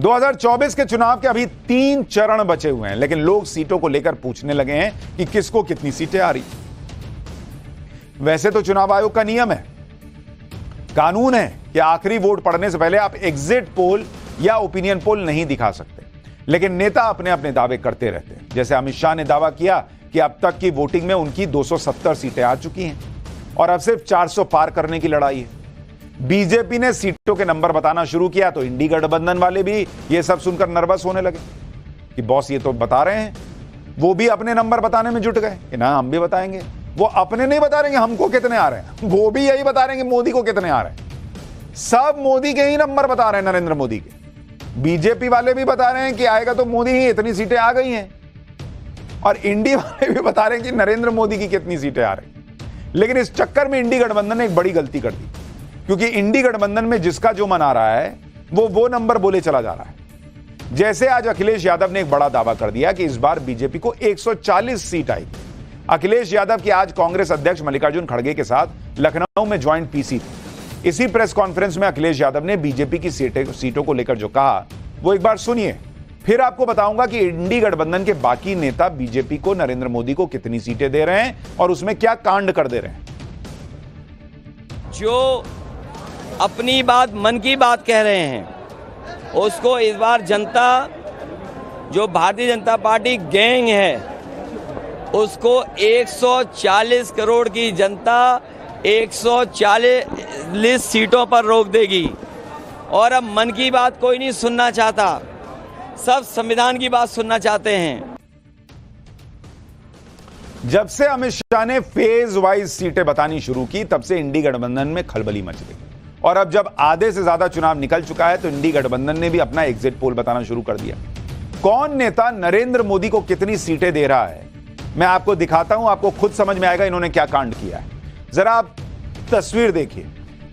2024 के चुनाव के अभी 3 चरण बचे हुए हैं, लेकिन लोग सीटों को लेकर पूछने लगे हैं कि किसको कितनी सीटें आ रही। वैसे तो चुनाव आयोग का नियम है, कानून है कि आखिरी वोट पड़ने से पहले आप एग्जिट पोल या ओपिनियन पोल नहीं दिखा सकते, लेकिन नेता अपने अपने दावे करते रहते हैं। जैसे अमित शाह ने दावा किया कि अब तक की वोटिंग में उनकी 270 सीटें आ चुकी हैं और अब सिर्फ 400 पार करने की लड़ाई है। बीजेपी ने सीटों के नंबर बताना शुरू किया तो इंडी गठबंधन वाले भी ये सब सुनकर नर्वस होने लगे कि बॉस ये तो बता रहे हैं, वो भी अपने नंबर बताने में जुट गए कि ना हम भी बताएंगे। वो अपने नहीं बता रहे हमको कितने आ रहे हैं, वो भी यही बता रहे हैं मोदी को कितने आ रहे हैं। सब मोदी के ही नंबर बता रहे हैं, नरेंद्र मोदी के। बीजेपी वाले भी बता रहे हैं कि आएगा तो मोदी ही, इतनी सीटें आ गई हैं, और इंडी वाले भी बता रहे हैं कि नरेंद्र मोदी की कितनी सीटें आ रही। लेकिन इस चक्कर में इंडी गठबंधन ने एक बड़ी गलती कर दी, क्योंकि इंडी गठबंधन में जिसका जो मन आ रहा है वो नंबर बोले चला जा रहा है। जैसे आज अखिलेश यादव ने एक बड़ा दावा कर दिया कि इस बार बीजेपी को 140 सीट आएगी। अखिलेश यादव की आज कांग्रेस अध्यक्ष मल्लिकार्जुन खड़गे के साथ लखनऊ में ज्वाइंट पीसी थी। इसी प्रेस कॉन्फ्रेंस में अखिलेश यादव ने बीजेपी की सीटों को लेकर जो कहा वो एक बार सुनिए, फिर आपको बताऊंगा कि इंडी गठबंधन के बाकी नेता बीजेपी को, नरेंद्र मोदी को कितनी सीटें दे रहे हैं और उसमें क्या कांड कर दे रहे हैं। जो अपनी बात, मन की बात कह रहे हैं, उसको इस बार जनता, जो भारतीय जनता पार्टी गैंग है, उसको 140 करोड़ की जनता 140 सीटों पर रोक देगी। और अब मन की बात कोई नहीं सुनना चाहता, सब संविधान की बात सुनना चाहते हैं। जब से अमित शाह ने फेज वाइज सीटें बतानी शुरू की, तब से इंडी गठबंधन में खलबली मच गई। और अब जब आधे से ज्यादा चुनाव निकल चुका है तो इंडी गठबंधन ने भी अपना एग्जिट पोल बताना शुरू कर दिया। कौन नेता नरेंद्र मोदी को कितनी सीटें दे रहा है मैं आपको दिखाता हूं, आपको खुद समझ में आएगा इन्होंने क्या कांड किया है। जरा आप तस्वीर देखिए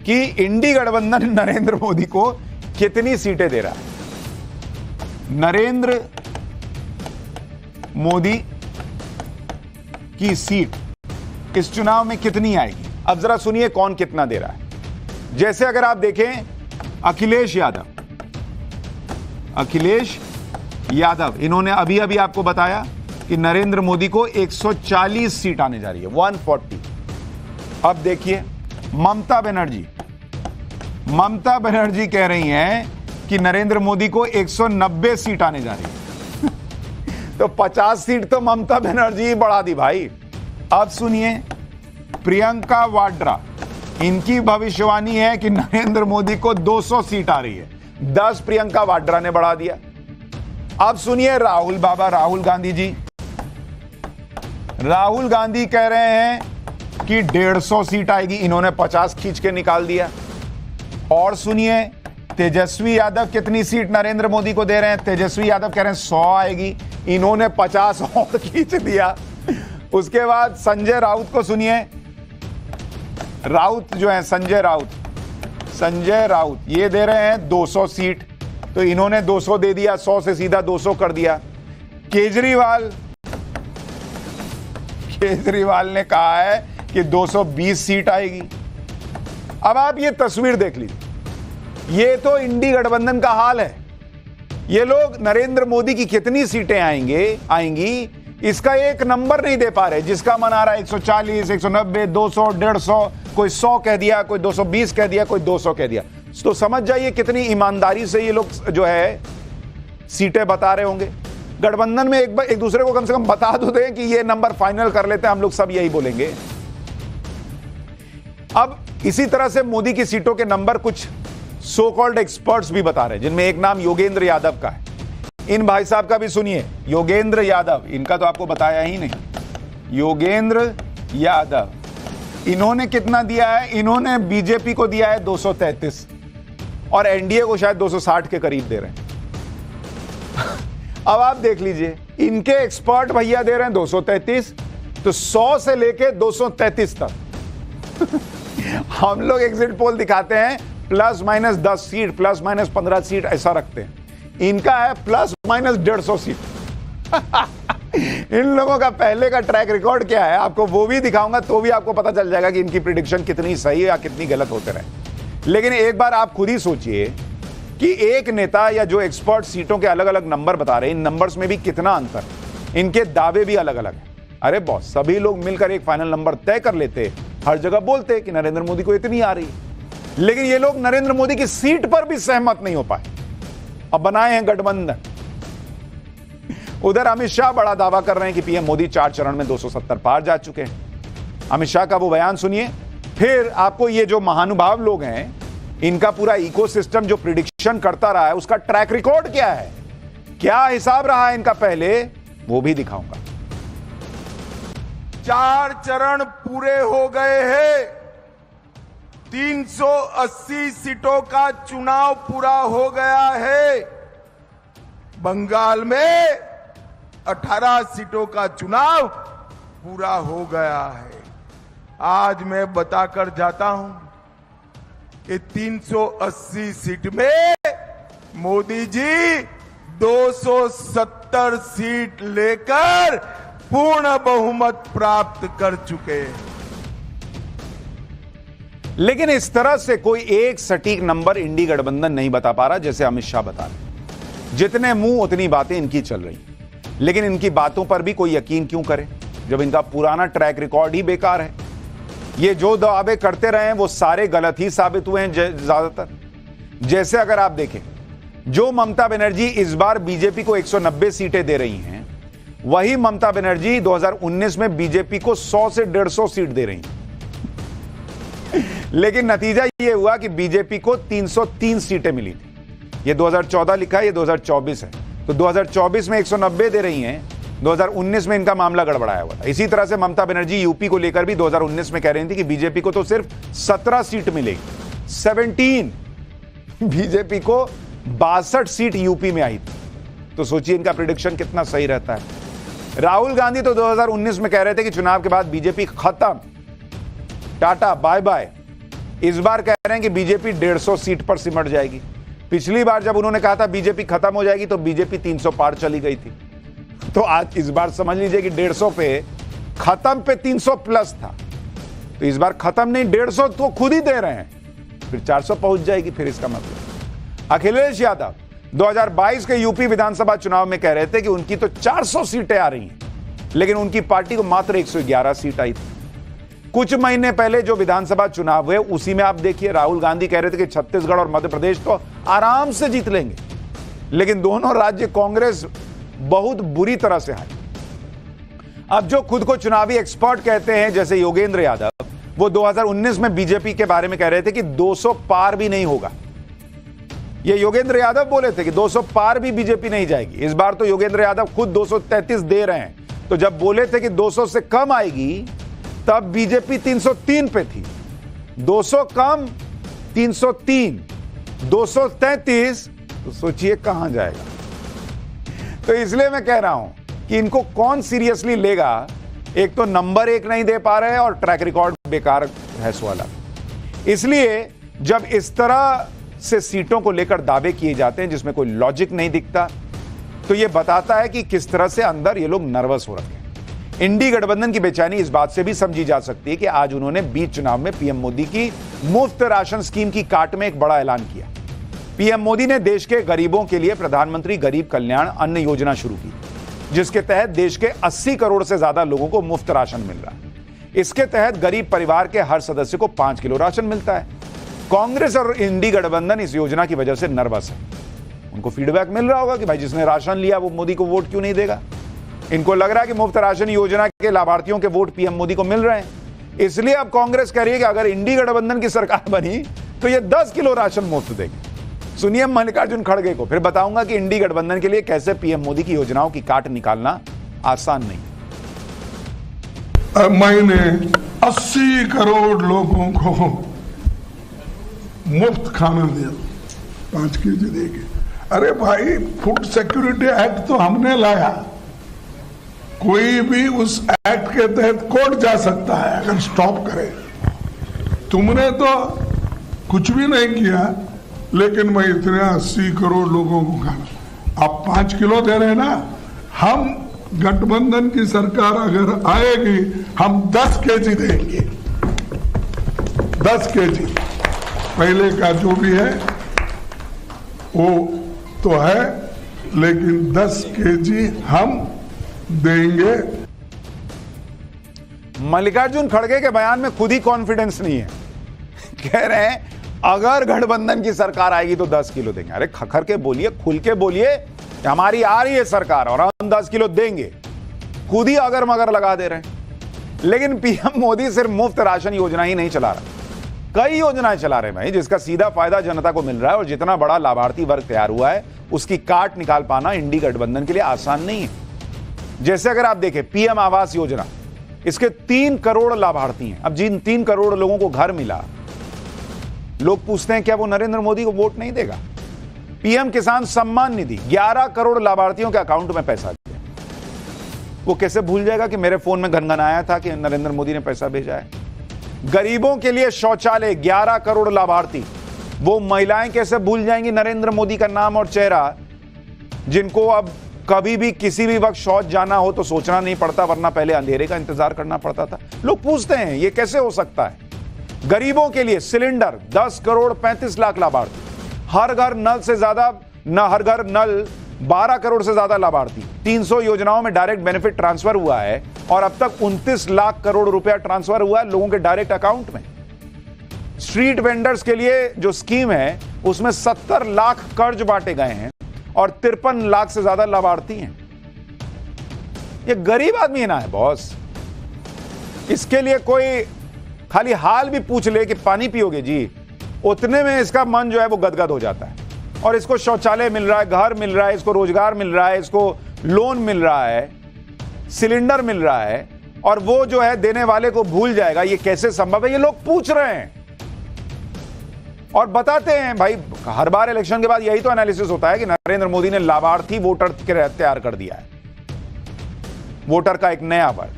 कि इंडी गठबंधन नरेंद्र मोदी को कितनी सीटें दे रहा है। नरेंद्र मोदी की सीट इस चुनाव में कितनी आएगी, अब जरा सुनिए कौन कितना दे रहा है। जैसे अगर आप देखें अखिलेश यादव, इन्होंने अभी अभी आपको बताया कि नरेंद्र मोदी को 140 सीट आने जा रही है, 140। अब देखिए ममता बनर्जी कह रही हैं कि नरेंद्र मोदी को 190 सीट आने जा रही है। तो 50 सीट तो ममता बनर्जी ही बढ़ा दी भाई। अब सुनिए प्रियंका वाड्रा, इनकी भविष्यवाणी है कि नरेंद्र मोदी को 200 सीट आ रही है, 10 प्रियंका वाड्रा ने बढ़ा दिया। अब सुनिए राहुल गांधी जी, राहुल गांधी कह रहे हैं कि 150 सीट आएगी, इन्होंने 50 खींच के निकाल दिया। और सुनिए तेजस्वी यादव कितनी सीट नरेंद्र मोदी को दे रहे हैं, तेजस्वी यादव कह रहे हैं 100 आएगी, इन्होंने 50 और खींच दिया। उसके बाद संजय राउत को सुनिए, राउत जो है संजय राउत ये दे रहे हैं 200 सीट, तो इन्होंने 200 दे दिया, 100 से सीधा 200 कर दिया। केजरीवाल ने कहा है कि 220 सीट आएगी। अब आप ये तस्वीर देख लीजिए, ये तो इंडी गठबंधन का हाल है। ये लोग नरेंद्र मोदी की कितनी सीटें आएंगी इसका एक नंबर नहीं दे पा रहे। जिसका मन आ रहा है 140, 190, 200, 150, कोई 100 कह दिया, कोई 220 कह दिया, कोई 200 कह दिया। तो समझ जाइए कितनी ईमानदारी से ये लोग जो है सीटें बता रहे होंगे। गठबंधन में एक दूसरे को कम से कम बता दो दें कि ये नंबर फाइनल कर लेते हैं, हम लोग सब यही बोलेंगे। अब इसी तरह से मोदी की सीटों के नंबर कुछ सो कॉल्ड एक्सपर्ट्स भी बता रहे हैं, जिनमें एक नाम योगेंद्र यादव का है। इन भाई साहब का भी सुनिए, योगेंद्र यादव, इनका तो आपको बताया ही नहीं। योगेंद्र यादव इन्होंने कितना दिया है, इन्होंने बीजेपी को दिया है 233 और एनडीए को शायद 260 के करीब दे रहे हैं। अब आप देख लीजिए, इनके एक्सपर्ट भैया दे रहे हैं 233, तो 100 से लेके 233 तक। हम लोग एग्जिट पोल दिखाते हैं plus minus 10 seat, plus minus 15 seat ऐसा रखते हैं। इनका है प्लस माइनस 150 सीट। इन लोगों का पहले का ट्रैक रिकॉर्ड क्या है आपको वो भी दिखाऊंगा, तो भी आपको पता चल जाएगा कि इनकी प्रिडिक्शन कितनी सही है या कितनी गलत होते रहे। लेकिन एक बार आप खुद ही सोचिए कि एक नेता या जो एक्सपर्ट सीटों के अलग अलग नंबर बता रहे हैं, इन नंबर्स में भी कितना अंतर, इनके दावे भी अलग अलग हैं। अरे बॉस, सभी लोग मिलकर एक फाइनल नंबर तय कर लेते, हर जगह बोलते कि नरेंद्र मोदी को इतनी आ रही, लेकिन ये लोग नरेंद्र मोदी की सीट पर भी सहमत नहीं हो पाए, अब बनाए हैं गठबंधन। उधर अमित शाह बड़ा दावा कर रहे हैं कि पीएम मोदी 4 चरण में 270 पार जा चुके हैं। अमित शाह का वो बयान सुनिए, फिर आपको ये जो महानुभाव लोग हैं, इनका पूरा इकोसिस्टम जो प्रिडिक्शन करता रहा है, उसका ट्रैक रिकॉर्ड क्या है, क्या हिसाब रहा है इनका पहले, वो भी दिखाऊंगा। 4 चरण पूरे हो गए हैं, 380 सीटों का चुनाव पूरा हो गया है। बंगाल में 18 सीटों का चुनाव पूरा हो गया है। आज मैं बताकर जाता हूं कि 380 सीट में मोदी जी 270 सीट लेकर पूर्ण बहुमत प्राप्त कर चुके हैं। लेकिन इस तरह से कोई एक सटीक नंबर इंडी गठबंधन नहीं बता पा रहा, जैसे अमित शाह बता रहे। जितने मुंह उतनी बातें इनकी चल रही, लेकिन इनकी बातों पर भी कोई यकीन क्यों करे जब इनका पुराना ट्रैक रिकॉर्ड ही बेकार है। ये जो दावे करते रहे हैं वो सारे गलत ही साबित हुए हैं ज्यादातर। जैसे अगर आप देखें, जो ममता बनर्जी इस बार बीजेपी को 190 सीटें दे रही हैं, वही ममता बनर्जी 2019 में बीजेपी को 100 से 150 सीट दे रही हैं। लेकिन नतीजा यह हुआ कि बीजेपी को 303 सीटें मिली थी। यह 2014 लिखा है, यह 2024 है, तो 2024 में 190 दे रही हैं, 2019 में इनका मामला गड़बड़ाया हुआ था। इसी तरह से ममता बनर्जी यूपी को लेकर भी 2019 में कह रही थी कि बीजेपी को तो सिर्फ 17 सीट मिलेगी, 17। बीजेपी को 62 सीट यूपी में आई थी। तो सोचिए इनका प्रिडिक्शन कितना सही रहता है। राहुल गांधी तो 2019 में कह रहे थे कि चुनाव के बाद बीजेपी खत्म, टाटा बाय बाय। इस बार कह रहे हैं कि बीजेपी 150 सीट पर सिमट जाएगी। पिछली बार जब उन्होंने कहा था बीजेपी खत्म हो जाएगी तो बीजेपी 300 पार चली गई थी। तो आज इस बार समझ लीजिए कि 150 पे खत्म पे 300 प्लस था, तो इस बार खत्म नहीं, 150 तो खुद ही दे रहे हैं, फिर 400 पहुंच जाएगी। फिर इसका मतलब अखिलेश यादव 2022 के यूपी विधानसभा चुनाव में कह रहे थे कि उनकी तो 400 सीटें आ रही हैं, लेकिन उनकी पार्टी को मात्र 111 सीट आई थी। कुछ महीने पहले जो विधानसभा चुनाव हुए उसी में आप देखिए, राहुल गांधी कह रहे थे कि छत्तीसगढ़ और मध्य प्रदेश तो आराम से जीत लेंगे, लेकिन दोनों राज्य कांग्रेस बहुत बुरी तरह से हारी। अब जो खुद को चुनावी एक्सपर्ट कहते हैं जैसे योगेंद्र यादव, वो 2019 में बीजेपी के बारे में कह रहे थे कि 200 पार भी नहीं होगा। ये योगेंद्र यादव बोले थे कि 200 पार भी बीजेपी नहीं जाएगी। इस बार तो योगेंद्र यादव खुद 233 दे रहे हैं। तो जब बोले थे कि 200 से कम आएगी तब बीजेपी 303 पे थी, 200 कम 303, 233, तो सोचिए कहां जाएगा। तो इसलिए मैं कह रहा हूं कि इनको कौन सीरियसली लेगा। एक तो नंबर एक नहीं दे पा रहे हैं और ट्रैक रिकॉर्ड बेकार है वाला। इसलिए जब इस तरह से सीटों को लेकर दावे किए जाते हैं जिसमें कोई लॉजिक नहीं दिखता, तो यह बताता है कि किस तरह से अंदर ये लोग नर्वस हो रखे हैं। इंडी गठबंधन की बेचैनी इस बात से भी समझी जा सकती है कि आज उन्होंने बीच चुनाव में पीएम मोदी की मुफ्त राशन स्कीम की काट में एक बड़ा ऐलान किया। पीएम मोदी ने देश के गरीबों के लिए प्रधानमंत्री गरीब कल्याण अन्न योजना शुरू की, जिसके तहत देश के 80 करोड़ से ज्यादा लोगों को मुफ्त राशन मिल रहा है। इसके तहत गरीब परिवार के हर सदस्य को 5 किलो राशन मिलता है। कांग्रेस और इंडी गठबंधन इस योजना की वजह से नर्वस है। उनको फीडबैक मिल रहा होगा कि भाई जिसने राशन लिया वो मोदी को वोट क्यों नहीं देगा। इनको लग रहा है कि मुफ्त राशन योजना के लाभार्थियों के वोट पीएम मोदी को मिल रहे हैं। इसलिए अब कांग्रेस कह रही है कि अगर इंडी गठबंधन की सरकार बनी तो ये 10 किलो राशन मुफ्त देगी। सुनिए मल्लिकार्जुन खड़गे को, फिर बताऊंगा कि इंडी गठबंधन के लिए कैसे पीएम मोदी की योजनाओं की काट निकालना आसान नहीं। मैंने 80 करोड़ लोगों को मुफ्त खाना दिया, 5 केजी देके। अरे भाई, फूड सिक्योरिटी एक्ट तो हमने लाया, कोई भी उस एक्ट के तहत कोर्ट जा सकता है अगर स्टॉप करे। तुमने तो कुछ भी नहीं किया, लेकिन मैं इतने 80 करोड़ लोगों को खाना, आप 5 किलो दे रहे ना। हम गठबंधन की सरकार अगर आएगी हम 10 केजी देंगे, 10 केजी। पहले का जो भी है वो तो है, लेकिन 10 केजी हम देंगे। मल्लिकार्जुन खड़गे के बयान में खुद ही कॉन्फिडेंस नहीं है। कह रहे हैं अगर गठबंधन की सरकार आएगी तो 10 किलो देंगे। अरे खखर के बोलिए, खुल के बोलिए, हमारी आ रही है सरकार और हम 10 किलो देंगे। खुद ही अगर मगर लगा दे रहे हैं। लेकिन पीएम मोदी सिर्फ मुफ्त राशन योजना ही नहीं चला रहा, कई योजनाएं चला रहे हैं भाई, जिसका सीधा फायदा जनता को मिल रहा है। और जितना बड़ा लाभार्थी वर्ग तैयार हुआ है उसकी काट निकाल पाना इंडी गठबंधन के लिए आसान नहीं है। जैसे अगर आप देखें पीएम आवास योजना, इसके 3 करोड़ लाभार्थी हैं। अब जिन 3 करोड़ लोगों को घर मिला, लोग पूछते हैं क्या वो नरेंद्र मोदी को वोट नहीं देगा? पीएम किसान सम्मान निधि 11 करोड़ लाभार्थियों के अकाउंट में पैसा दिया। वो कैसे भूल जाएगा कि मेरे फोन में घनघनाया था कि नरेंद्र मोदी ने पैसा भेजा है? गरीबों के लिए शौचालय 11 करोड़ लाभार्थी, वो महिलाएं कैसे भूल जाएंगी नरेंद्र मोदी का नाम और चेहरा, जिनको अब कभी भी किसी भी वक्त शौच जाना हो तो सोचना नहीं पड़ता, वरना पहले अंधेरे का इंतजार करना पड़ता था। लोग पूछते हैं ये कैसे हो सकता है? गरीबों के लिए सिलेंडर 10 करोड़ 35 लाख लाभार्थी, हर घर नल से ज्यादा न हर घर नल 12 करोड़ से ज्यादा लाभार्थी, 300 योजनाओं में डायरेक्ट बेनिफिट ट्रांसफर हुआ है और अब तक 29 लाख करोड़ रुपया ट्रांसफर हुआ है लोगों के डायरेक्ट अकाउंट में। स्ट्रीट वेंडर्स के लिए जो स्कीम है उसमें 70 लाख कर्ज बांटे गए हैं और 53 लाख से ज्यादा लाभार्थी हैं। ये गरीब आदमी है ना है बॉस, इसके लिए कोई खाली हाल भी पूछ ले कि पानी पियोगे जी, उतने में इसका मन जो है वो गदगद हो जाता है। और इसको शौचालय मिल रहा है, घर मिल रहा है, इसको रोजगार मिल रहा है, इसको लोन मिल रहा है, सिलेंडर मिल रहा है, और वो जो है देने वाले को भूल जाएगा। ये कैसे संभव है? ये लोग पूछ रहे हैं और बताते हैं भाई। हर बार इलेक्शन के बाद यही तो एनालिसिस होता है कि नरेंद्र मोदी ने लाभार्थी वोटर तैयार कर दिया है, वोटर का एक नया वर्ग।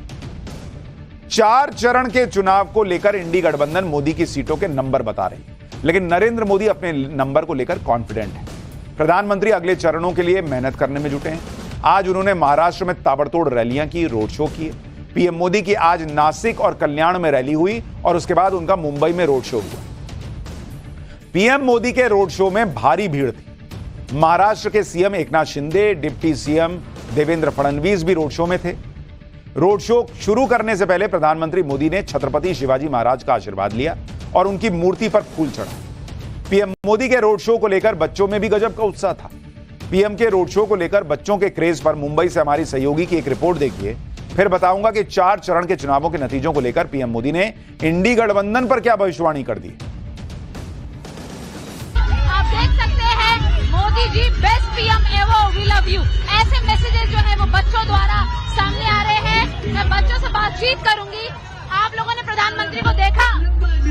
4 चरण के चुनाव को लेकर इंडी गठबंधन मोदी की सीटों के नंबर बता रही है, लेकिन नरेंद्र मोदी अपने नंबर को लेकर कॉन्फिडेंट है। प्रधानमंत्री अगले चरणों के लिए मेहनत करने में जुटे हैं। आज उन्होंने महाराष्ट्र में ताबड़तोड़ रैलियां की, रोड शो किए। पीएम मोदी की आज नासिक और कल्याण में रैली हुई और उसके बाद उनका मुंबई में रोड शो हुआ। पीएम मोदी के रोड शो में भारी भीड़ थी। महाराष्ट्र के CM Eknath Shinde, deputy CM Devendra Fadnavis भी रोड शो में थे। रोड शो शुरू करने से पहले प्रधानमंत्री मोदी ने छत्रपति शिवाजी महाराज का आशीर्वाद लिया और उनकी मूर्ति पर फूल चढ़ा। पीएम मोदी के रोड शो को लेकर बच्चों में भी गजब का उत्साह था। पीएम के रोड शो को लेकर बच्चों के क्रेज पर मुंबई से हमारी सहयोगी की एक रिपोर्ट देखिए, फिर बताऊंगा कि 4 चरण के चुनावों के नतीजों को लेकर पीएम मोदी ने इंडी गठबंधन पर क्या भविष्यवाणी कर दी। आप देख सकते हैं Modi ji best PM ever, we love you, ऐसे मैसेजेस जो है वो बच्चों द्वारा सामने आ रहे हैं। मैं बच्चों से बातचीत करूंगी। आप लोगों ने प्रधानमंत्री को देखा?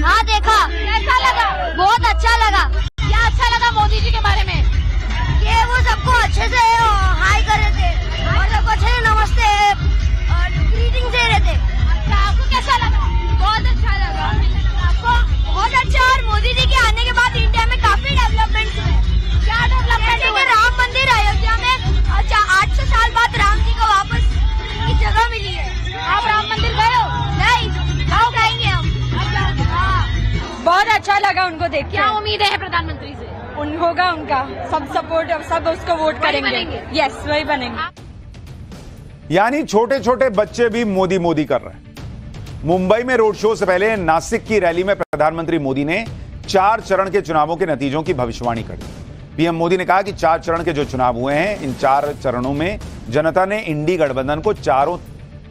हाँ देखा। कैसा लगा? बहुत अच्छा लगा। क्या अच्छा लगा मोदी जी के बारे में? कि वो सबको अच्छे से हाई कर रहे थे और सबको अच्छे से नमस्ते ग्रीटिंग दे रहे थे। अच्छा, आपको कैसा लगा? बहुत अच्छा लगा। आपको बहुत अच्छा। और मोदी जी के आने के बाद इंडिया में काफी डेवलपमेंट हुए। क्या डेवलपमेंट हुए? राम मंदिर अयोध्या में 800 साल बाद राम जी को वापस की जगह मिली है। आप राम मंदिर गए हो? नहीं, आओ जाएंगे हम। बहुत अच्छा लगा उनको देख के। क्या उम्मीदें हैं प्रधानमंत्री से? होगा उनका सब सपोर्ट, सब उसको वोट करेंगे। यस, वही बनेंगे। यानी छोटे छोटे बच्चे भी मोदी मोदी कर रहे हैं। मुंबई में रोड शो से पहले नासिक की रैली में प्रधानमंत्री मोदी ने 4 चरण के चुनावों के नतीजों की भविष्यवाणी कर दी। पीएम मोदी ने कहा कि 4 चरण के जो चुनाव हुए हैं, इन 4 चरणों में जनता ने इंडी गठबंधन को चारों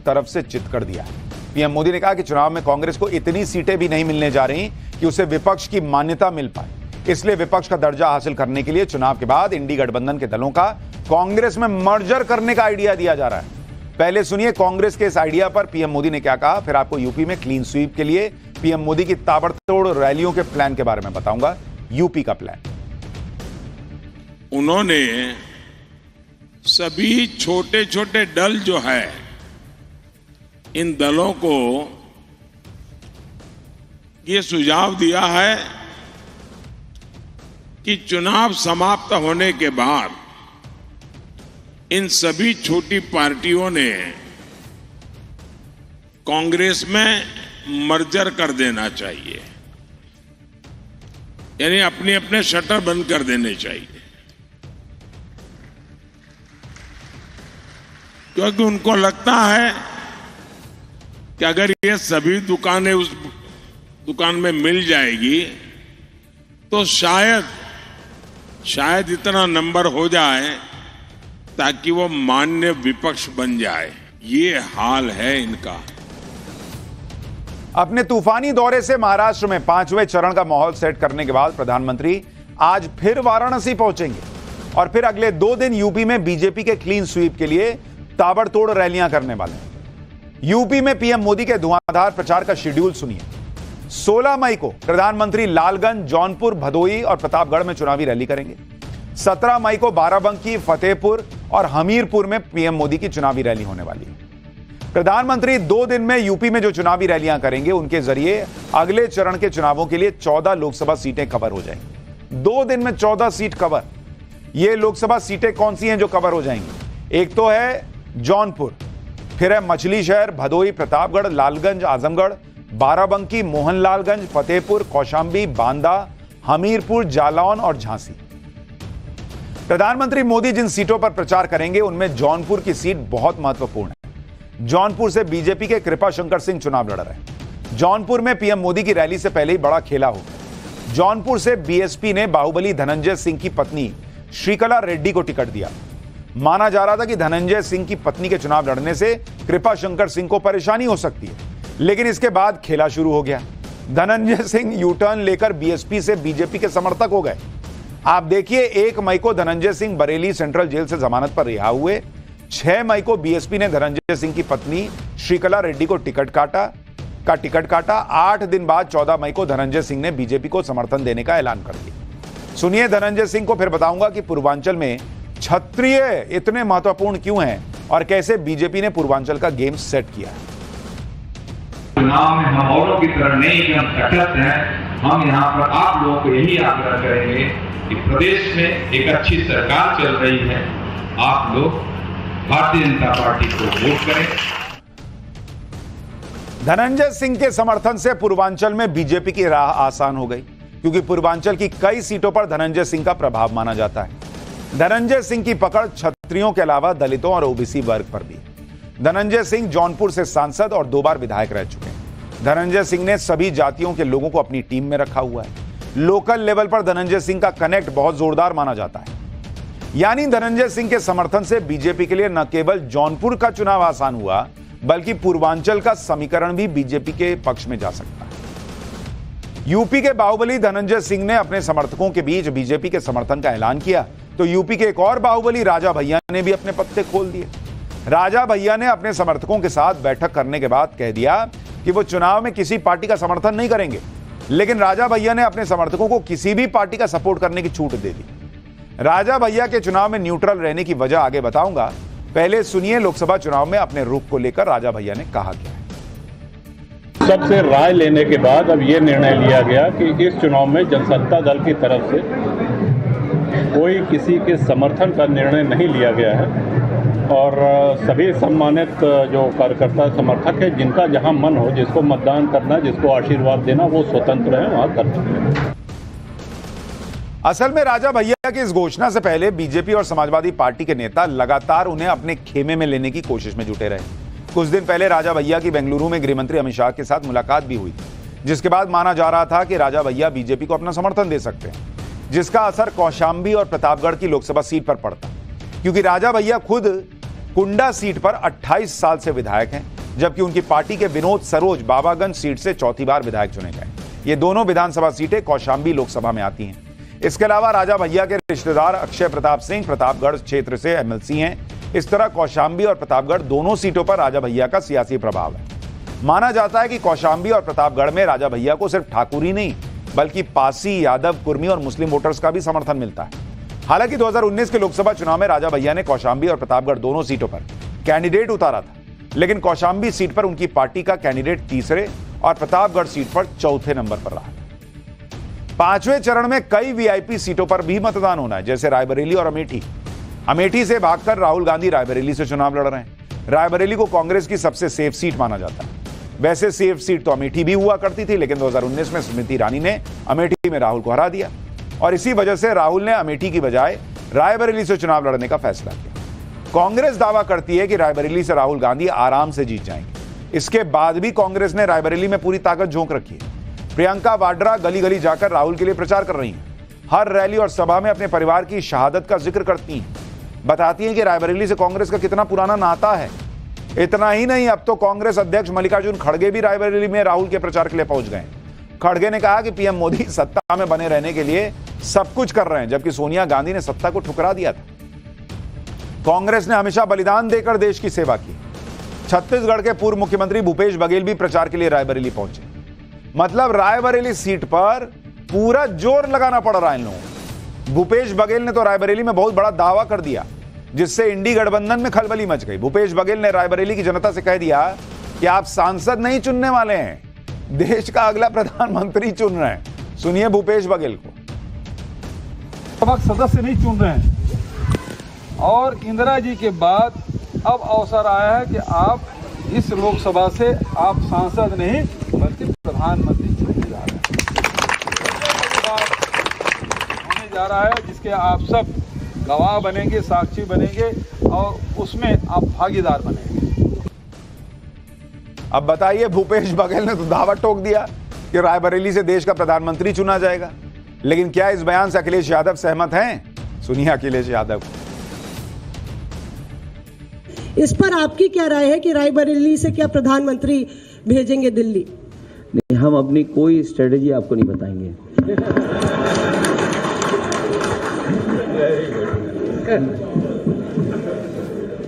तरफ से चित कर दिया। पीएम मोदी ने कहा कि चुनाव में कांग्रेस को इतनी सीटें भी नहीं मिलने जा रही कि उसे विपक्ष की मान्यता मिल पाए, इसलिए विपक्ष का दर्जा हासिल करने के लिए चुनाव के बाद इंडी गठबंधन के दलों का कांग्रेस में मर्जर करने का आइडिया दिया जा रहा है। पहले सुनिए कांग्रेस के इस आइडिया पर पीएम मोदी ने क्या कहा, फिर आपको यूपी में क्लीन स्वीप के लिए पीएम मोदी की ताबड़तोड़ रैलियों के प्लान के बारे में बताऊंगा। यूपी का प्लान, उन्होंने सभी छोटे छोटे दल जो है, इन दलों को ये सुझाव दिया है कि चुनाव समाप्त होने के बाद इन सभी छोटी पार्टियों ने कांग्रेस में मर्जर कर देना चाहिए, यानी अपने अपने शटर बंद कर देने चाहिए। क्योंकि उनको लगता है कि अगर ये सभी दुकानें उस दुकान में मिल जाएगी तो शायद इतना नंबर हो जाए ताकि वो मान्य विपक्ष बन जाए। ये हाल है इनका। अपने तूफानी दौरे से महाराष्ट्र में 5वें चरण का माहौल सेट करने के बाद प्रधानमंत्री आज फिर वाराणसी पहुंचेंगे और फिर अगले 2 दिन यूपी में बीजेपी के क्लीन स्वीप के लिए ताबड़तोड़ रैलियां करने वाले हैं। यूपी में पीएम मोदी के धुआंधार प्रचार का शेड्यूल सुनिए। 16 मई को प्रधानमंत्री लालगंज, जौनपुर, भदोही और प्रतापगढ़ में चुनावी रैली करेंगे। 17 मई को बाराबंकी, फतेहपुर और हमीरपुर में पीएम मोदी की चुनावी रैली होने वाली है। प्रधानमंत्री 2 दिन में यूपी में जो चुनावी रैलियां करेंगे उनके जरिए अगले चरण के चुनावों के लिए 14 लोकसभा सीटें कवर हो जाएंगी। 2 दिन में 14 सीट कवर। ये लोकसभा सीटें कौन सी हैं जो कवर हो जाएंगी? एक तो है जौनपुर, फिर है मछली शहर, भदोही, प्रतापगढ़, लालगंज, आजमगढ़, बाराबंकी, मोहनलालगंज, फतेहपुर, कौशाम्बी, बांदा, हमीरपुर, जालौन और झांसी। प्रधानमंत्री मोदी जिन सीटों पर प्रचार करेंगे उनमें जौनपुर की सीट बहुत महत्वपूर्ण है। जौनपुर से बीजेपी के कृपा शंकर सिंह चुनाव लड़ रहे हैं। जौनपुर में पीएम मोदी की रैली से पहले ही बड़ा खेला हो गया। जौनपुर से बीएसपी ने बाहुबली धनंजय सिंह की पत्नी श्रीकला रेड्डी को टिकट दिया। माना जा रहा था कि धनंजय सिंह की पत्नी के चुनाव लड़ने से कृपा शंकर सिंह को परेशानी हो सकती है, लेकिन इसके बाद खेला शुरू हो गया। धनंजय सिंह यू टर्न लेकर बीएसपी से बीजेपी के समर्थक हो गए। आप देखिए, 1 मई को धनंजय सिंह बरेली सेंट्रल जेल से जमानत पर रिहा हुए। 6 मई को बीएसपी ने धनंजय सिंह की पत्नी श्रीकला रेड्डी को टिकट काटा। 8 दिन बाद 14 मई को धनंजय सिंह ने बीजेपी को समर्थन देने का ऐलान कर दिया। सुनिए धनंजय सिंह को, फिर बताऊंगा कि पूर्वांचल में क्षत्रिय इतने महत्वपूर्ण क्यों हैं और कैसे बीजेपी ने पूर्वांचल का गेम सेट किया है। चुनाव में हम औरों की तरह नहीं कि हम तटस्थ हैं। हम यहाँ पर आप लोगों को यही आग्रह करेंगे कि प्रदेश में एक अच्छी सरकार चल रही है, आप लोग भारतीय जनता पार्टी को वोट करें। धनंजय सिंह के समर्थन से पूर्वांचल में बीजेपी की राह आसान हो गई, क्योंकि पूर्वांचल की कई सीटों पर धनंजय सिंह का प्रभाव माना जाता है। धनंजय सिंह की पकड़ क्षत्रियों के अलावा दलितों और ओबीसी वर्ग पर भी। धनंजय सिंह जौनपुर से सांसद और 2 बार विधायक रह चुके हैं। धनंजय सिंह ने सभी जातियों के लोगों को अपनी टीम में रखा हुआ है। लोकल लेवल पर धनंजय सिंह का कनेक्ट बहुत जोरदार माना जाता है। यानी धनंजय सिंह के समर्थन से बीजेपी के लिए न केवल जौनपुर का चुनाव आसान हुआ, बल्कि पूर्वांचल का समीकरण भी बीजेपी के पक्ष में जा सकता है। यूपी के बाहुबली धनंजय सिंह ने अपने समर्थकों के बीच बीजेपी के समर्थन का ऐलान किया, तो यूपी के एक और बाहुबली राजा भैया ने भी अपने पत्ते खोल दिए। राजा भैया ने अपने समर्थकों के साथ बैठक करने के बाद कह दिया कि वो चुनाव में किसी पार्टी का समर्थन नहीं करेंगे, लेकिन राजा भैया ने अपने समर्थकों को किसी भी पार्टी का सपोर्ट करने की छूट दे दी। राजा भैया के चुनाव में न्यूट्रल रहने की वजह आगे बताऊंगा, पहले सुनिए लोकसभा चुनाव में अपने रुख को लेकर राजा भैया ने कहा क्या है। सबसे राय लेने के बाद अब ये निर्णय लिया गया कि इस चुनाव में जनसत्ता दल की तरफ से कोई किसी के समर्थन का निर्णय नहीं लिया गया है और सभी सम्मानित जो कार्यकर्ता समर्थक है, जिनका जहां मन हो, जिसको मतदान करना, जिसको आशीर्वाद देना, वो स्वतंत्र है, वहां कर सकते हैं। असल में राजा भैया की इस घोषणा से पहले बीजेपी और समाजवादी पार्टी के नेता लगातार उन्हें अपने खेमे में लेने की कोशिश में जुटे रहे। कुछ दिन पहले राजा भैया की बेंगलुरु में गृह मंत्री अमित शाह के साथ मुलाकात भी हुई, जिसके बाद माना जा रहा था कि राजा भैया बीजेपी को अपना समर्थन दे सकते हैं, जिसका असर कौशाम्बी और प्रतापगढ़ की लोकसभा सीट पर पड़ता, क्योंकि राजा भैया खुद कुंडा सीट पर 28 साल से विधायक हैं, जबकि उनकी पार्टी के विनोद सरोज बाबागंज सीट से चौथी बार विधायक चुने गए। ये दोनों विधानसभा सीटें कौशाम्बी लोकसभा में आती हैं। इसके अलावा राजा भैया के रिश्तेदार अक्षय प्रताप सिंह प्रतापगढ़ क्षेत्र से एमएलसी हैं। इस तरह कौशाम्बी और प्रतापगढ़ दोनों सीटों पर राजा भैया का सियासी प्रभाव है। माना जाता है कि कौशाम्बी और प्रतापगढ़ में राजा भैया को सिर्फ ठाकुर ही नहीं, बल्कि पासी, यादव, कुर्मी और मुस्लिम वोटर्स का भी समर्थन मिलता है। हालांकि 2019 के लोकसभा चुनाव में राजा भैया ने कौशाम्बी और प्रतापगढ़ दोनों सीटों पर कैंडिडेट उतारा था, लेकिन कौशाम्बी सीट पर उनकी पार्टी का कैंडिडेट तीसरे और प्रतापगढ़ सीट पर चौथे नंबर पर रहा। 5वें चरण में कई वीआईपी सीटों पर भी मतदान होना है, जैसे रायबरेली और अमेठी। अमेठी से भागकर राहुल गांधी रायबरेली से चुनाव लड़ रहे हैं। रायबरेली को कांग्रेस की सबसे सेफ सीट माना जाता है। वैसे सेफ सीट तो अमेठी भी हुआ करती थी, लेकिन 2019 में स्मृति ईरानी ने अमेठी में राहुल को हरा दिया और इसी वजह से राहुल ने अमेठी की बजाय रायबरेली से चुनाव लड़ने का फैसला किया। कांग्रेस दावा करती है कि रायबरेली से राहुल गांधी आराम से जीत जाएंगे। इसके बाद भी कांग्रेस ने रायबरेली में पूरी ताकत झोंक रखी है। प्रियंका वाड्रा गली गली जाकर राहुल के लिए प्रचार कर रही हैं। हर रैली और सभा में अपने परिवार की शहादत का जिक्र करती हैं, बताती हैं कि रायबरेली से कांग्रेस का कितना पुराना नाता है। इतना ही नहीं, अब तो कांग्रेस अध्यक्ष मल्लिकार्जुन खड़गे भी रायबरेली में राहुल के प्रचार के लिए पहुंच गए। खड़गे ने कहा कि पीएम मोदी सत्ता में बने रहने के लिए सब कुछ कर रहे हैं, जबकि सोनिया गांधी ने सत्ता को ठुकरा दिया था। कांग्रेस ने हमेशा बलिदान देकर देश की सेवा की। छत्तीसगढ़ के पूर्व मुख्यमंत्री भूपेश बघेल भी प्रचार के लिए रायबरेली पहुंचे। मतलब रायबरेली सीट पर पूरा जोर लगाना पड़ रहा है इन लोगों को। भूपेश बघेल ने तो रायबरेली में बहुत बड़ा दावा कर दिया, जिससे इंडी गठबंधन में खलबली मच गई। भूपेश बघेल ने रायबरेली की जनता से कह दिया कि आप सांसद नहीं चुनने वाले हैं, देश का अगला प्रधानमंत्री चुन रहे हैं। सुनिए भूपेश बघेल को। सदस्य नहीं चुन रहे हैं और इंदिरा जी के बाद अब अवसर आया है कि आप इस लोकसभा से आप सांसद नहीं बल्कि प्रधानमंत्री चुने जा रहे हैं। होने जा रहा है जिसके आप सब गवाह बनेंगे, साक्षी बनेंगे और उसमें आप भागीदार बनेंगे। अब बताइए, भूपेश बघेल ने तो दावा ठोक दिया कि रायबरेली से देश का प्रधानमंत्री चुना जाएगा, लेकिन क्या इस बयान से अखिलेश यादव सहमत हैं? सुनिए अखिलेश यादव। इस पर आपकी क्या राय है कि रायबरेली से क्या प्रधानमंत्री भेजेंगे दिल्ली? नहीं, हम अपनी कोई स्ट्रेटेजी आपको नहीं बताएंगे।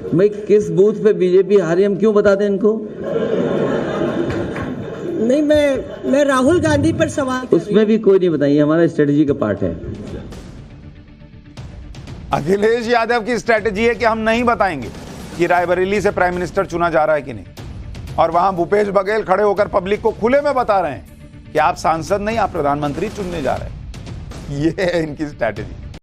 भाई किस बूथ पे बीजेपी हारी हम क्यों बता दें इनको? नहीं, मैं राहुल गांधी पर सवाल उसमें भी कोई नहीं बताइए, हमारा स्ट्रेटेजी का पार्ट है। अखिलेश यादव की स्ट्रेटेजी है कि हम नहीं बताएंगे कि रायबरेली से प्राइम मिनिस्टर चुना जा रहा है कि नहीं, और वहां भूपेश बघेल खड़े होकर पब्लिक को खुले में बता रहे हैं कि आप सांसद नहीं, आप प्रधानमंत्री चुनने जा रहे हैं। ये है इनकी स्ट्रेटेजी।